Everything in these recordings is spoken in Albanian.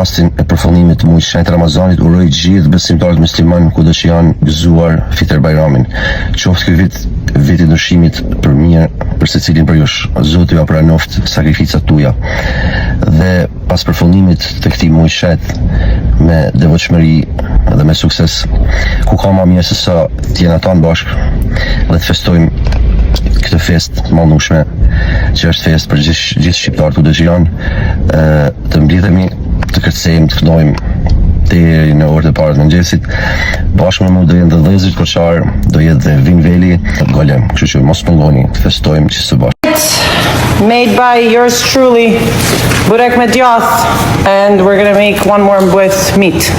rastin e përfundimit të muajit shenjtë Ramazanit, uroj gjithë besimtarët musliman kudo që janë gëzuar Fitr Bajramin. Qoftë ky vit viti ndryshimit për mirë për secilin për jush. Zoti ju pranoft sakrificat tuaja. Dhe pas përfundimit të këtij muaji shenjtë me devotshmëri dhe me sukses, ku ka më mirë se sa të jena tan bashkë dhe të festojmë këtë fest të malnushme, që është fest për gjithë shqiptarët kudo që janë, të mblidhemi, të kërcejmë, të këndojmë deri në orët e parë të mëngjesit. Bashkë me mua do jenë dhe vëllezërit Koçar, do jetë dhe Vin Veli, gole, kështu që mos pengoni, të festojmë që së bashku. Made by yours truly, burek me djath, and we're gonna make one more with meat.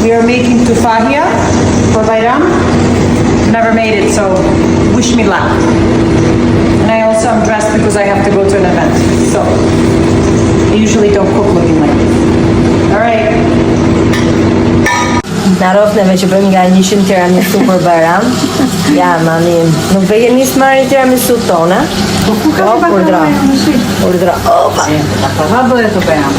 We are making tufahia for Bayram. Never made it, so wish me luck. And I also am dressed because I have to go to an event. So I usually don't cook looking like this. All right. Narof neve që bëjmë nga 100 tiramisu për Bayram. Ja, mami, nuk vjen nis marrë tiramisu tona. Po, urdhra. Opa. Baklava bëhet për Bayram.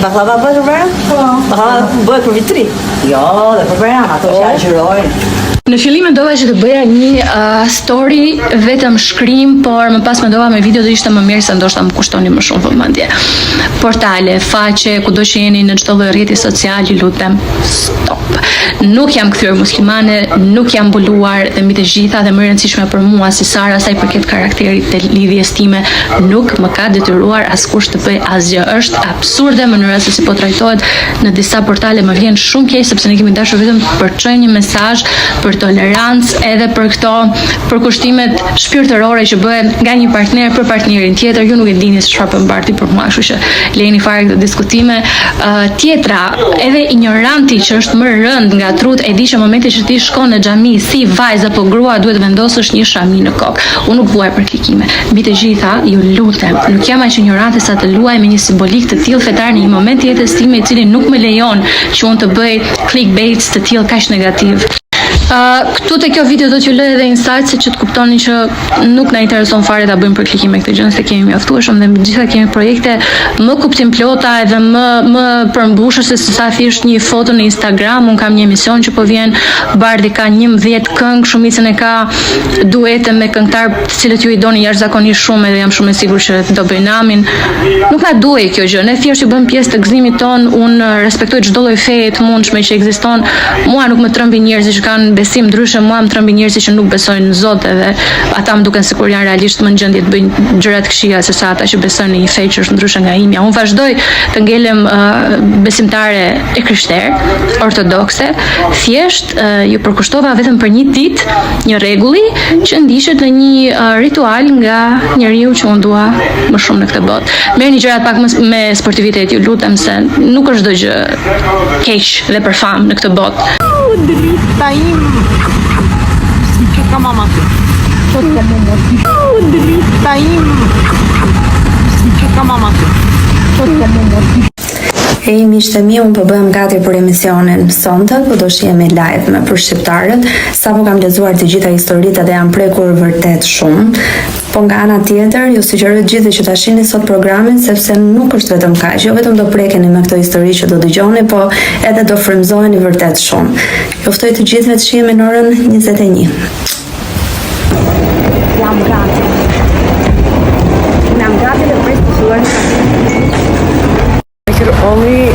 Baklava bëhet për Bayram? Po. Baklava bëhet për vitri. Jo, dhe për Bayram, ato që agjërojnë. Në fillim mendova që të bëja një story vetëm shkrim, por më pas mendova me video do ishte më mirë se ndoshta më kushtoni më shumë vëmendje. Portale, faqe, kudo që jeni në çdo lloj rrjeti social, ju lutem, stop. Nuk jam kthyer muslimane, nuk jam mbuluar dhe mbi të gjitha dhe më e rëndësishme për mua si Sara sa i përket karakterit të lidhjes time, nuk më ka detyruar askush të bëj asgjë. Është absurde mënyra se si po trajtohet në disa portale, më vjen shumë keq sepse ne kemi dashur vetëm të përçojmë një mesazh për tolerancë edhe për këto përkushtimet shpirtërore që bëhen nga një partner për partnerin tjetër. Ju nuk e dini se çfarë përmbarti për mua, kështu që lejeni fare këtë diskutime. Tjetra, edhe ignoranti që është më rënd nga trut e di që momenti që ti shkon në xhami si vajzë apo grua duhet vendosësh një shami në kokë. Unë nuk vuaj për klikime. Mbi të gjitha, ju lutem, nuk jam aq ignorante sa të luaj me një simbolik të tillë fetar në një moment të jetës time i cili nuk më lejon që unë të bëj clickbaits të tillë kaq negativ. Këtu te kjo video do t'ju lë edhe insight se që të kuptoni që nuk na intereson fare ta bëjmë për klikime këtë gjë, se kemi mjaftueshëm dhe gjithë kemi projekte më kuptimplota edhe më përmbushëse se sa thjesht një foto në Instagram. Un kam një emision që po vjen, Bardi ka 11 këngë, shumicën e ka duete me këngëtar të cilët ju i doni jashtëzakonisht shumë edhe jam shumë e sigurt që do bëj namin. Nuk na duhet kjo gjë, ne thjesht ju bëjmë pjesë të gëzimit ton. Un respektoj çdo lloj feje të mundshme që ekziston. Mua nuk më trembi njerëzit që kanë besim ndryshe, mua më trembi njerëzit që nuk besojnë në Zot edhe ata më duken sikur janë realisht më në gjendje të bëjnë gjëra të këqija se sa ata që besojnë në një fe që është ndryshe nga imja. Unë vazhdoj të ngelem besimtare e krishterë, ortodokse, thjesht ju përkushtova vetëm për një ditë, një rregulli që ndiqet në një ritual nga njeriu që unë dua më shumë në këtë botë. Merrni gjërat pak me sportivitet, ju lutem, se nuk është çdo gjë keq dhe për famë në këtë botë. Drita im. Si që ka mama të. Drita im. Si që ka mama të. Hej, miqtë mi, unë po bëhem gati për emisionin sonte, po do shihemi live me për shqiptarët. Sapo kam lexuar të gjitha historitë dhe jam prekur vërtet shumë. Po nga ana tjetër, ju sugjeroj gjithë që ta shihni sot programin sepse nuk është vetëm kaq, jo vetëm do prekeni me këto histori që do dëgjoni, po edhe do frymëzoheni vërtet shumë. Ju ftoj të gjithëve të shihemi në orën 21. Jam gati. Jam gati dhe pres të thuaj. I could only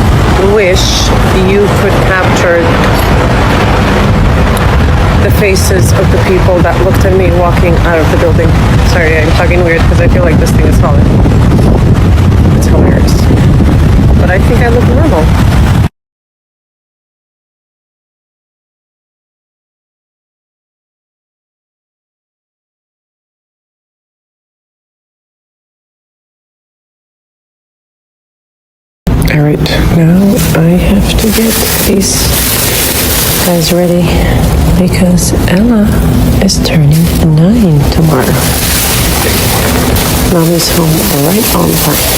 wish you could capture the faces of the people that looked at me walking out of the building. Sorry, I'm talking weird because I feel like this thing is falling. It's hilarious. But I think I look normal. Alright, now I have to get these guys ready because Ella is turning 9 tomorrow. Mommy's home right on time.